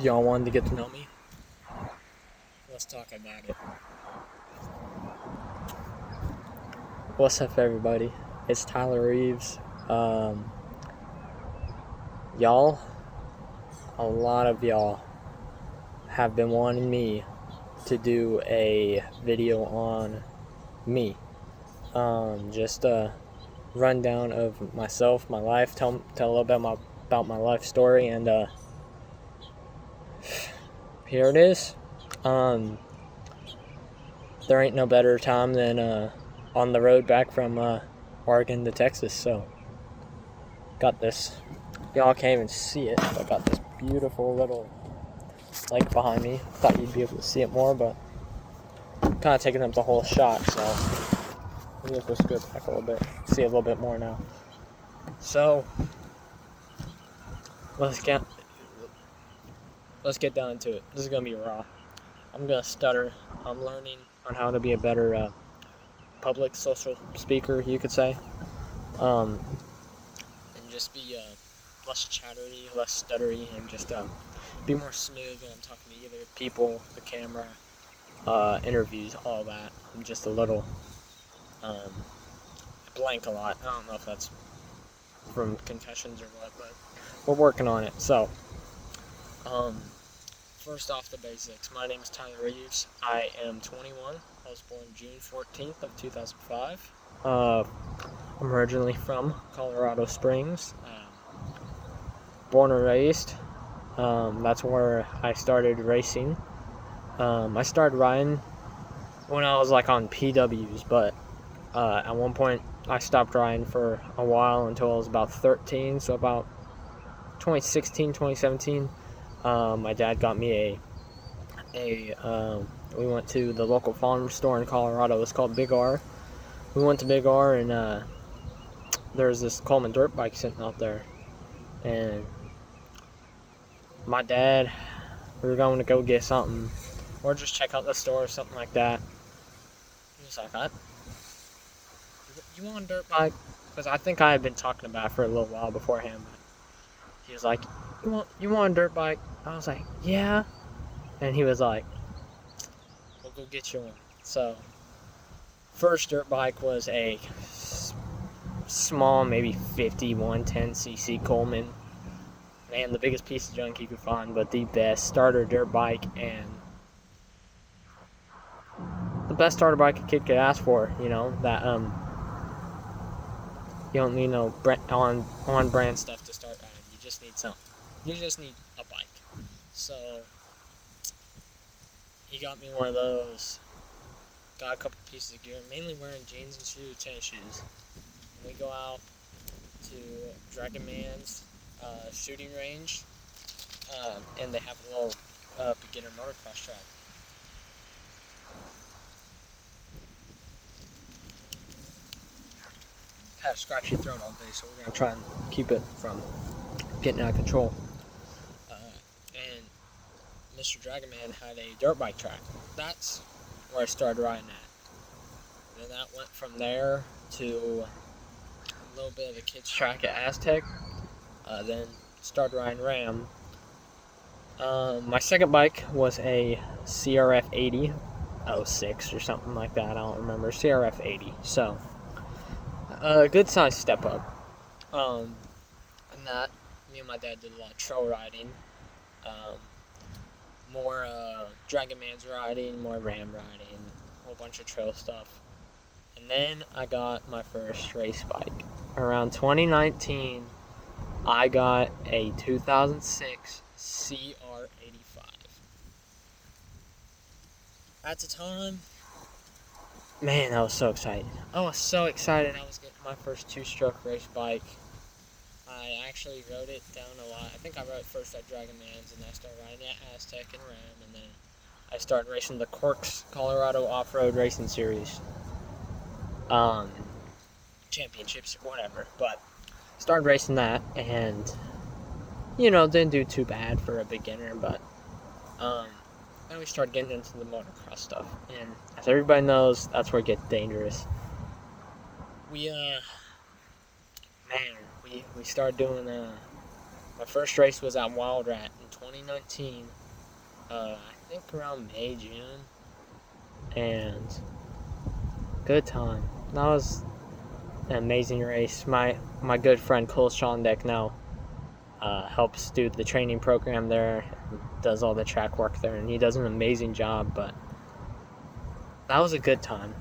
y'all wanted to get to know me, let's talk about it. What's up, everybody? It's Tyler Reeves. Y'all, a lot of y'all have been wanting me to do a video on me. Just a rundown of myself, my life, tell a little bit about my life story, and here it is. There ain't no better time than on the road back from Oregon to Texas. So got this. Y'all can't even see it, but I got this beautiful little lake behind me. Thought you'd be able to see it more, but kind of taking up the whole shot. So maybe if we scoot back a little bit, see a little bit more now. So let's get down to it. This is gonna be raw. I'm gonna stutter. I'm learning on how to be a better public social speaker, you could say, and just be less chattery, less stuttery, and just be more smooth when I'm talking to either people, the camera, interviews, all that. I'm just a little blank a lot. I don't know if that's from concussions or what, but we're working on it. So, first off, the basics. My name is Tyler Reeves. I am 21. I was born June 14th of 2005. I'm originally from Colorado Springs. Born and raised. That's where I started racing. I started riding when I was like on PWs, but at one point I stopped riding for a while until I was about 13. So about 2016, 2017, my dad got me we went to the local farm store in Colorado. It was called Big R. We went to Big R, and there was this Coleman dirt bike sitting out there, and my dad, we were going to go get something or just check out the store or something like that. He was like, you want a dirt bike? Because I think I had been talking about it for a little while beforehand. But he was like, you want a dirt bike? I was like, yeah. And he was like, we'll go get you one. So first dirt bike was a small, maybe 50, 110cc Coleman. Man, the biggest piece of junk you could find, but the best starter dirt bike, and the best starter bike a kid could ask for. You know that you don't need no on brand stuff to start riding. You just need something. You just need a bike. So he got me one of those. Got a couple pieces of gear, mainly wearing jeans and shoes, tennis shoes. And we go out to Dragon Man's shooting range, and they have a little beginner motocross track. Had a scratchy throat all day, so we're gonna try and keep it from getting out of control. And Mr. Dragon Man had a dirt bike track. That's where I started riding at. And then that went from there to a little bit of the kids' track at Aztec. Then started riding Ram. My second bike was a CRF 80, 06 or something like that. I don't remember. CRF 80. So a good size step up. And that, me and my dad did a lot of trail riding. More Dragon Man's riding, more Ram riding, a whole bunch of trail stuff. And then I got my first race bike. Around 2019, I got a 2006 CR85. At the time, man, I was so excited. I was so excited I was getting my first two-stroke race bike. I actually rode it down a lot. I think I rode it first at Dragon Man's, and I started riding at Aztec and Ram, and then I started racing the Corks Colorado Off-Road Racing Series. Championships or whatever, but started racing that, and didn't do too bad for a beginner, but then we started getting into the motocross stuff, and as everybody knows, that's where it gets dangerous. We started doing my first race was at Wild Rat in 2019. I think around May, June, and good time. That was an amazing race. My good friend Cole Shondeck now helps do the training program there, does all the track work there, and he does an amazing job. But that was a good time.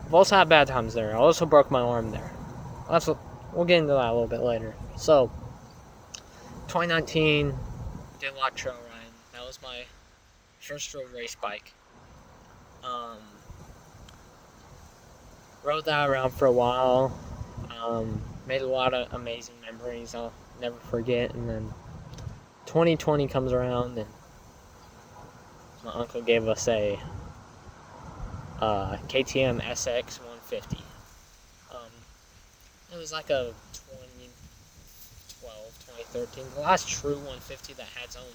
I've also had bad times there. I also broke my arm there. We'll get into that a little bit later. So, 2019, did a lot of trail riding. That was my first real race bike. Rode that around for a while. Made a lot of amazing memories I'll never forget. And then 2020 comes around, and my uncle gave us a KTM SX 150. It was like a 2013, the last true 150 that had its own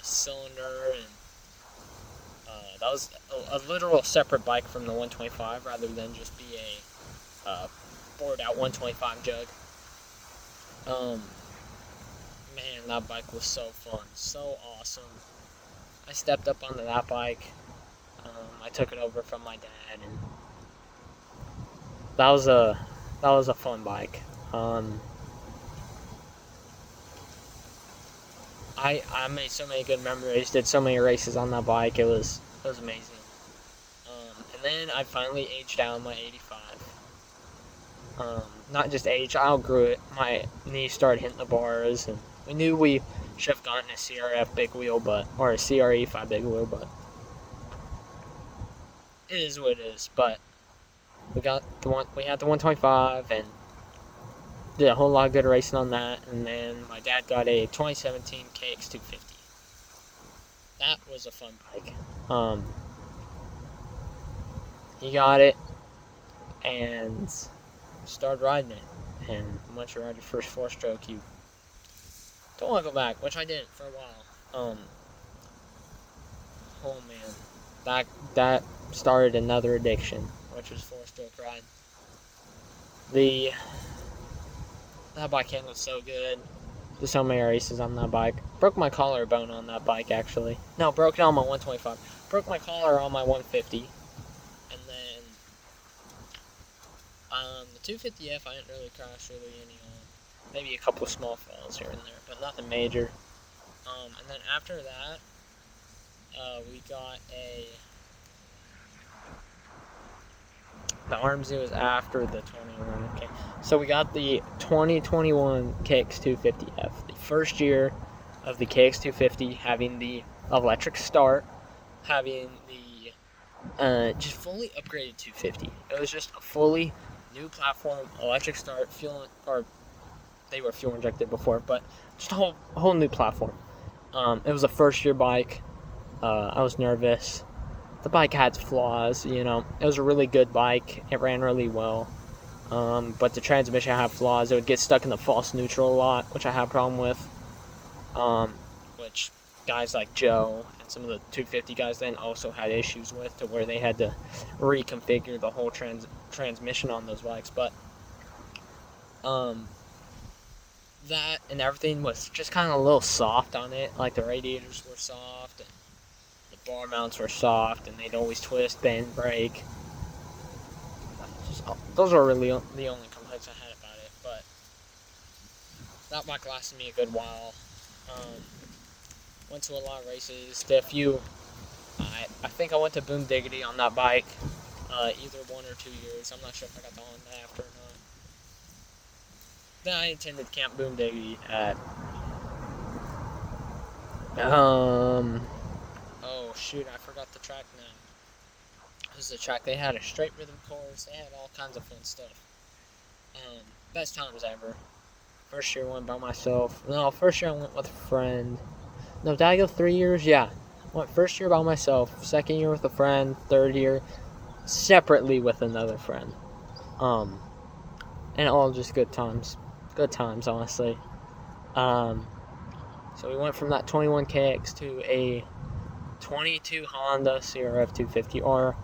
cylinder, and that was a literal separate bike from the 125 rather than just be a bored out 125 jug. Man, that bike was so fun, so awesome. I stepped up onto that bike. I took it over from my dad, and that was a fun bike. I made so many good memories, did so many races on that bike. It was amazing. And then I finally aged out my 85. Not just aged, I outgrew it. My knees started hitting the bars, and we knew we should have gotten a CRF big wheel, or a CRE5 big wheel, but it is what it is. But we had the 125, and did a whole lot of good racing on that. And then my dad got a 2017 KX250. That was a fun bike. He got it and started riding it. And once you ride your first 4-stroke, you don't want to go back, which I didn't for a while. Oh man, that started another addiction, which was 4-stroke riding. That bike handled so good. Did so many races on that bike. Broke my collarbone on that bike, actually. No, broke it on my 125. Broke my collar on my 150. And then the 250F I didn't really crash really any on. Maybe a couple of small falls here and there, but nothing major. And then after that, we got the RMZ was after the 21. Okay, so we got the 2021 KX250F, the first year of the KX250 having the electric start, having the just fully upgraded 250. It was just a fully new platform, electric start, they were fuel injected before, but just a whole new platform. It was a first year bike. I was nervous. The bike had flaws, It was a really good bike. It ran really well. But the transmission had flaws. It would get stuck in the false neutral a lot, which I had a problem with. Which guys like Joe and some of the 250 guys then also had issues with, to where they had to reconfigure the whole transmission on those bikes. But that and everything was just kind of a little soft on it. Like the radiators were soft, and the bar mounts were soft, and they'd always twist, bend, break. Those were really the only complaints I had about it. But that bike lasted me a good while. Went to a lot of races. Did a few. I think I went to Boom Diggity on that bike. Either 1 or 2 years. I'm not sure if I got the on after or not. Then I attended Camp Boom Diggity at oh shoot, I forgot the track now. This is a track. They had a straight rhythm course. They had all kinds of fun stuff. Best times ever. First year I went by myself. No, first year I went with a friend. No, did I go 3 years? Yeah. Went first year by myself. Second year with a friend. Third year separately with another friend. And all just good times. Good times, honestly. So we went from that 21 KX to a 22 Honda CRF 250R.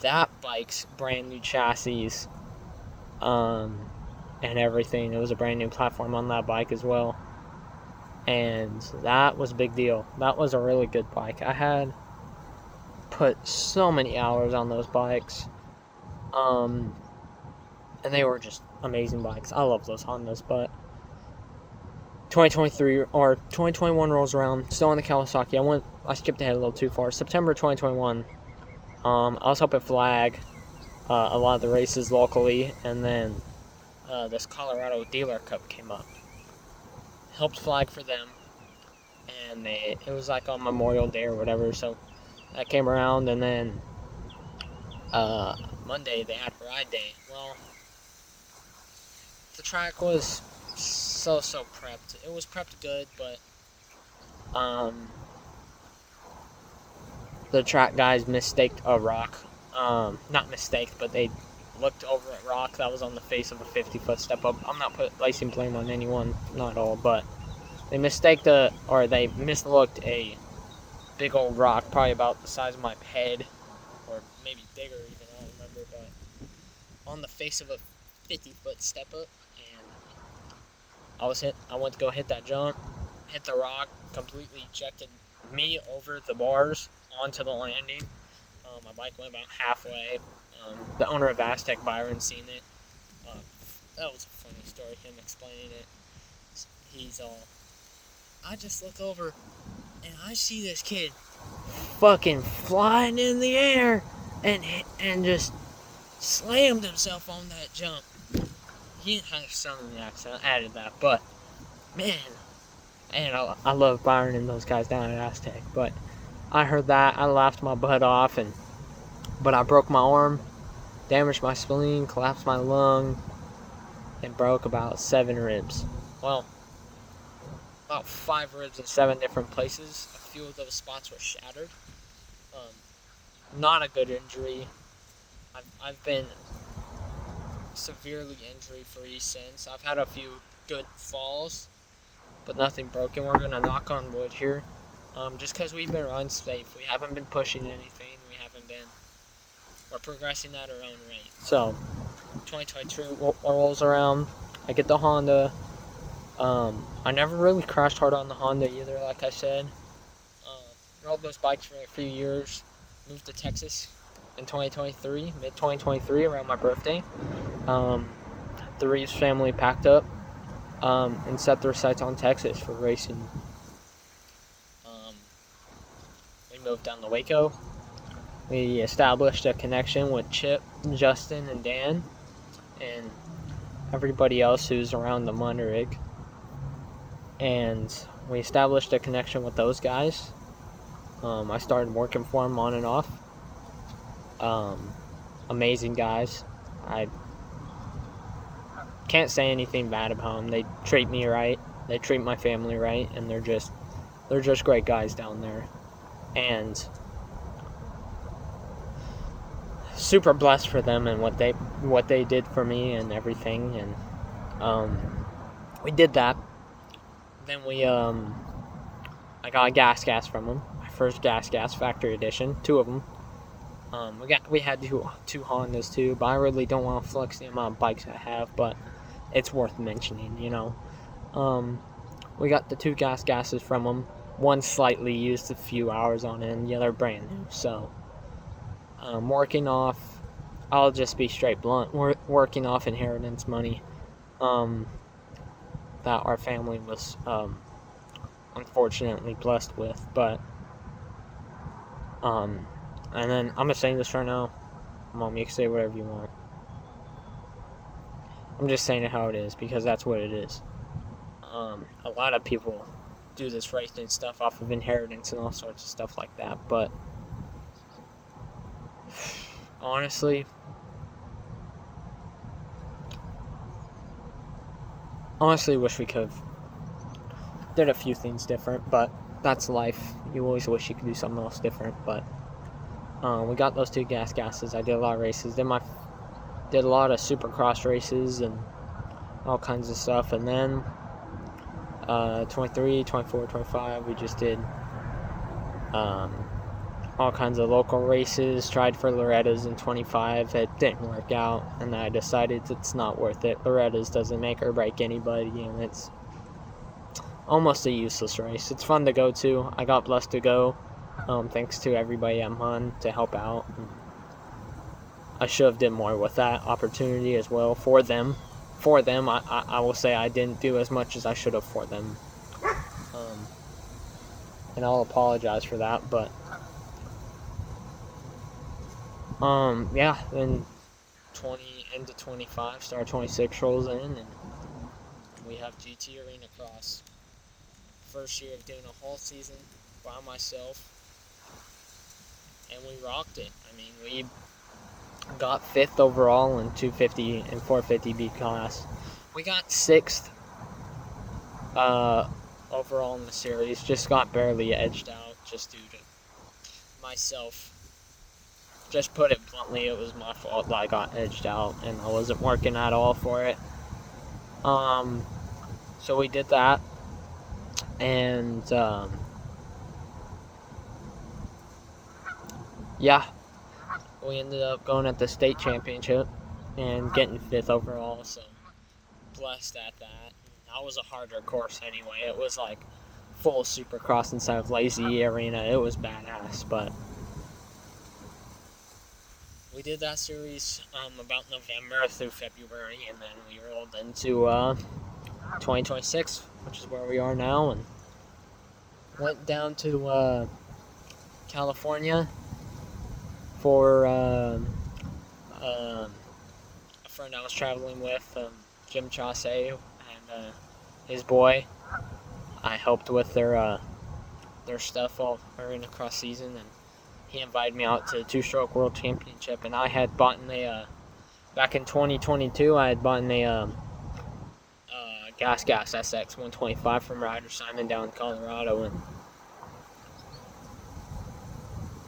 That bike's brand new chassis, and everything. It was a brand new platform on that bike as well. and that was a big deal. That was a really good bike. I had put so many hours on those bikes, and they were just amazing bikes. I love those Hondas, but 2023 or 2021 rolls around, still on the Kawasaki. I skipped ahead a little too far. September 2021, I was helping flag a lot of the races locally, and then this Colorado Dealer Cup came up. Helped flag for them, and it was like on Memorial Day or whatever, so that came around, and then Monday they had ride day. Well, the track was so prepped. It was prepped good, but the track guys mistaked a rock. Not mistaked, but they looked over at rock that was on the face of a 50-foot step up. I'm not placing blame on anyone, not at all, but they mislooked a big old rock, probably about the size of my head, or maybe bigger even, I don't remember, but on the face of a 50-foot step up, and I went to go hit that jump, hit the rock, completely ejected me over the bars onto the landing. My bike went about halfway. The owner of Aztec, Byron, seen it. That was a funny story, him explaining it. He's I just look over and I see this kid fucking flying in the air and just slammed himself on that jump. He didn't have a southern accent, I added that, but man, and I love Byron and those guys down at Aztec, but I heard that, I laughed my butt off, but I broke my arm, damaged my spleen, collapsed my lung, and broke about 7 ribs. Well, about 5 ribs in 7 different places. A few of those spots were shattered. Not a good injury. I've been severely injury-free since. I've had a few good falls, but nothing broken. We're going to knock on wood here. Just because we've been unsafe. We haven't been pushing anything. We're progressing at our own rate. So, 2022 rolls around. I get the Honda. I never really crashed hard on the Honda either, like I said. Rode those bikes for a few years. Moved to Texas in 2023, mid-2023, around my birthday. The Reeves family packed up and set their sights on Texas for racing. We moved down to Waco. We established a connection with Chip, Justin, and Dan, and everybody else who's around the Munderig. And we established a connection with those guys. I started working for them on and off. Amazing guys. I can't say anything bad about them. They treat me right. They treat my family right, and they're just great guys down there. And super blessed for them and what they did for me and everything. And we did that. Then I got a gas from them. My first gas factory edition, 2 of them. We had two Hondas too, but I really don't want to flex the amount of bikes I have, but it's worth mentioning, you know. We got the 2 gases from them. One slightly used a few hours on it, and the other brand new. So, working off, I'll just be straight blunt, working off inheritance money that our family was unfortunately blessed with. But and then I'm just saying this right now. Mom, you can say whatever you want. I'm just saying it how it is because that's what it is. A lot of people do this racing stuff off of inheritance and all sorts of stuff like that, but honestly, wish we could have did a few things different, but that's life. You always wish you could do something else different, but we got those 2 gases. I did a lot of races. Did a lot of supercross races and all kinds of stuff, and then 23, 24, 25, we just did all kinds of local races, tried for Loretta's in 25, it didn't work out, and I decided it's not worth it. Loretta's doesn't make or break anybody, and almost a useless race. It's fun to go to. I got blessed to go, thanks to everybody at MUN to help out. I should have did more with that opportunity as well for them. I will say I didn't do as much as I should have for them. And I'll apologize for that, but yeah, then 20 into 25, star 26 rolls in, and we have GT Arena Cross. First year of doing a whole season by myself, and we rocked it. I mean, we got 5th overall in 250 and 450B class. We got 6th overall in the series, just got barely edged out just due to myself. Just put it bluntly, it was my fault that I got edged out and I wasn't working at all for it. So we did that, and yeah, we ended up going at the state championship and getting 5th overall, so blessed at that. That was a harder course anyway. It was like full Supercross inside of Lazy Arena. It was badass, but we did that series about November through February, and then we rolled into 2026, which is where we are now, and went down to California for a friend I was traveling with, Jim Chausse, and his boy. I helped with their stuff all Arena Cross season, and he invited me out to the Two-Stroke World Championship, and I had bought back in 2022, I had bought a Gas SX 125 from Ryder Simon down in Colorado, and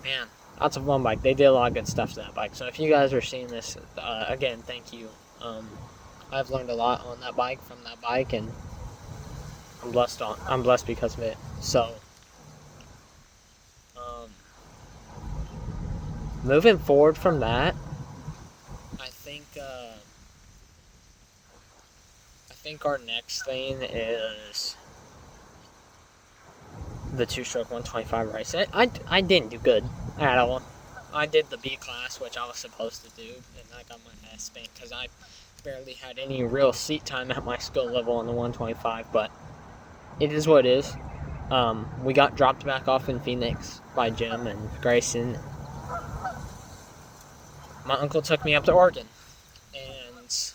man, that's a fun bike. They did a lot of good stuff to that bike, so if you guys are seeing this, again, thank you. I've learned a lot on that bike, from that bike, and I'm blessed because of it. So moving forward from that, I think our next thing is the Two-Stroke 125 race. I didn't do good at all. I did the B class, which I was supposed to do, and I got my ass spanked because I barely had any real seat time at my skill level on the 125, but it is what it is. We got dropped back off in Phoenix by Jim and Grayson. My uncle took me up to Oregon, and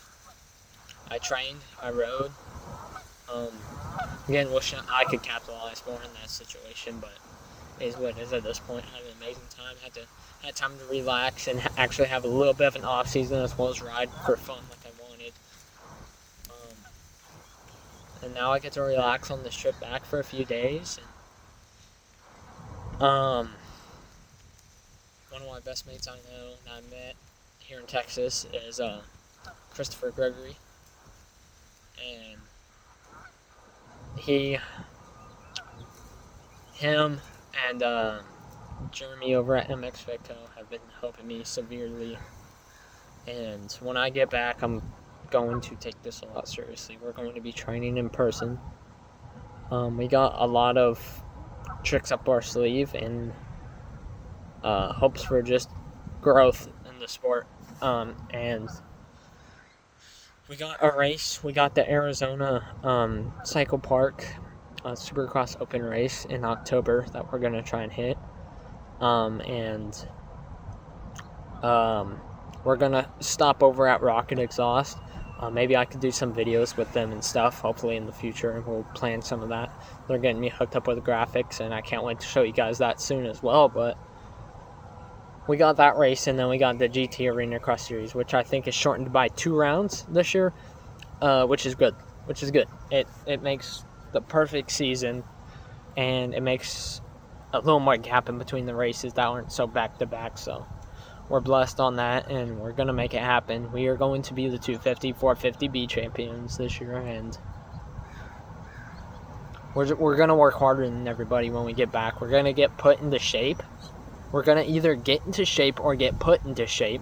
I trained, I rode. Again, wishing I could capitalize more in that situation, but it is what it is at this point. Had an amazing time. Had time to relax and actually have a little bit of an off season as well as ride for fun like I wanted. And now I get to relax on this trip back for a few days. And, one of my best mates I know and I met here in Texas is Christopher Gregory, and him and Jeremy over at MX Victo have been helping me severely, and when I get back, I'm going to take this a lot seriously. We're going to be training in person. We got a lot of tricks up our sleeve and hopes for just growth in the sport. And we got a race. We got the Arizona Cycle Park Supercross Open race in October that we're going to try and hit. And we're going to stop over at Rocket Exhaust. Maybe I could do some videos with them and stuff, hopefully in the future, and we'll plan some of that. They're getting me hooked up with graphics, and I can't wait to show you guys that soon as well. But we got that race, and then we got the GT Arena Cross Series, which I think is shortened by 2 rounds this year, which is good. It makes the perfect season, and it makes a little more gap in between the races that aren't so back-to-back, so we're blessed on that, and we're going to make it happen. We are going to be the 250, 450B champions this year, and we're going to work harder than everybody when we get back. We're going to get put into shape. We're going to either get into shape or get put into shape.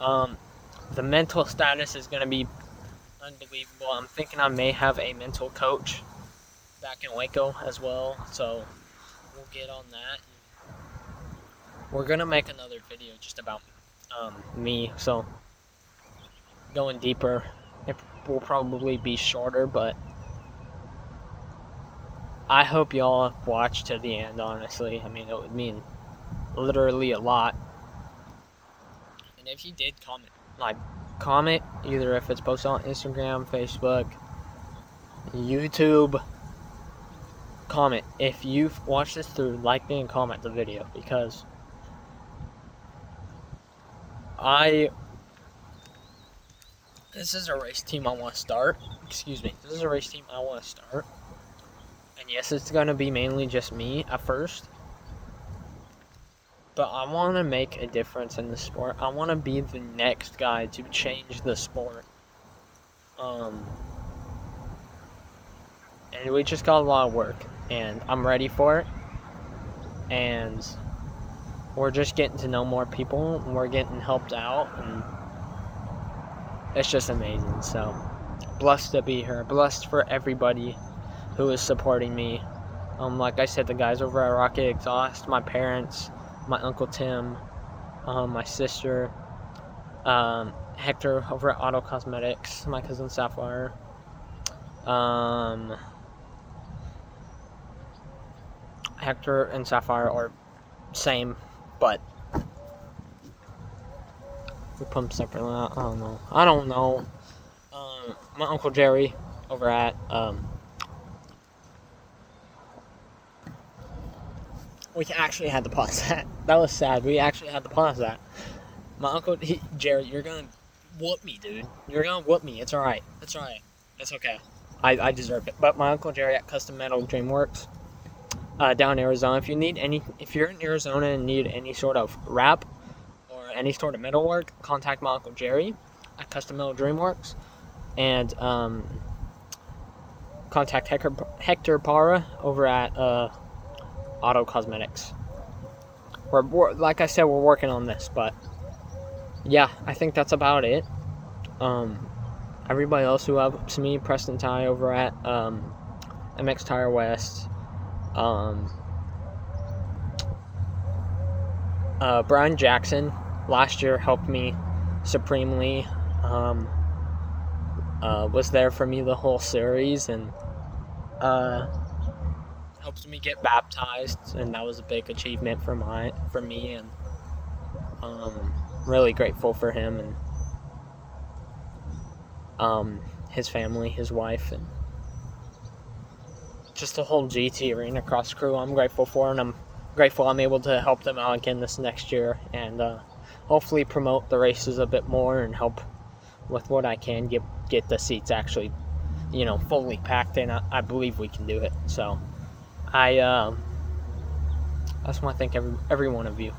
The mental status is going to be unbelievable. I'm thinking I may have a mental coach back in Waco as well, so we'll get on that. We're gonna make another video just about me, so going deeper. It will probably be shorter, but I hope y'all watch to the end, honestly. I mean, it would mean literally a lot. And if you did comment either if it's posted on Instagram, Facebook, YouTube, comment. If you've watched this through, like me and comment the video, because this is a race team I want to start. Excuse me. This is a race team I want to start. And yes, it's going to be mainly just me at first. But I want to make a difference in the sport. I want to be the next guy to change the sport. And we just got a lot of work. And I'm ready for it. And we're just getting to know more people. And we're getting helped out. And it's just amazing. So, blessed to be here. Blessed for everybody who is supporting me. Like I said, the guys over at Rocket Exhaust, my parents, my Uncle Tim, my sister, Hector over at Auto Cosmetics, my cousin Sapphire, Hector and Sapphire are same, but we put them separately. I don't know. My Uncle Jerry over at we actually had to pause that. That was sad. We actually had to pause that. My uncle, Jerry, you're gonna whoop me, dude. You're gonna whoop me. It's alright. It's alright. It's okay. I deserve it. But my Uncle Jerry at Custom Metal Dreamworks, down in Arizona. If you're in Arizona and need any sort of wrap or any sort of metal work, contact my Uncle Jerry at Custom Metal Dreamworks, and contact Hector Parra over at Auto Cosmetics. We're like I said, we're working on this, but yeah, I think that's about it. Everybody else who helps me, Preston Ty over at MX Tire West, Brian Jackson last year helped me supremely. Was there for me the whole series, and helped me get baptized, and that was a big achievement for me, and really grateful for him and his family, his wife, and just the whole GT Arena Cross crew. I'm grateful for, and I'm grateful I'm able to help them out again this next year, and hopefully promote the races a bit more and help with what I can, get the seats actually, fully packed in. I believe we can do it. So I just want to thank every one of you.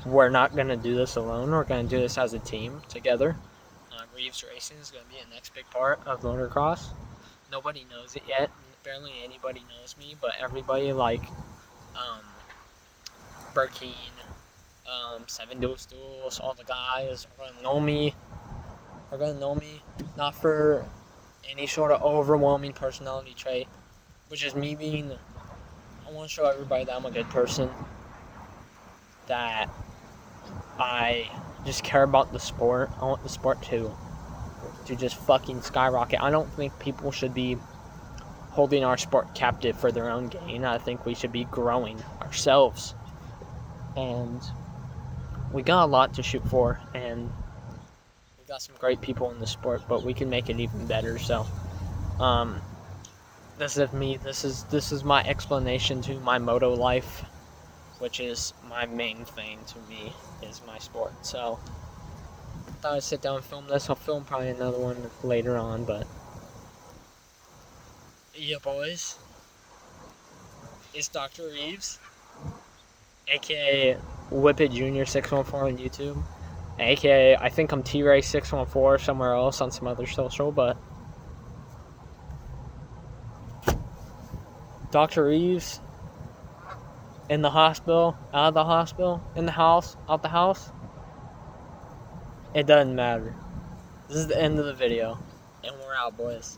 We're not going to do this alone. We're going to do this as a team together. Reeves Racing is going to be the next big part of motocross. Nobody knows it yet. Barely anybody knows me, but everybody like Burkeen, Seven Dual Stools, all the guys are going to know me. Are going to know me, not for any sort of overwhelming personality trait, which is me being, I want to show everybody that I'm a good person, that I just care about the sport. I want the sport to just fucking skyrocket. I don't think people should be holding our sport captive for their own gain. I think we should be growing ourselves, and we got a lot to shoot for, and we got some great people in the sport, but we can make it even better. So this is me. This is my explanation to my moto life, which is my main thing to me, is my sport. So I thought I'd sit down and film this. I'll film probably another one later on, but yeah, boys, it's Dr. Reeves, aka Whippet Jr. 614 on YouTube, aka I think I'm T-Ray 614 somewhere else on some other social, but Dr. Reeves in the hospital, out of the hospital, in the house, out the house. It doesn't matter. This is the end of the video, and we're out, boys.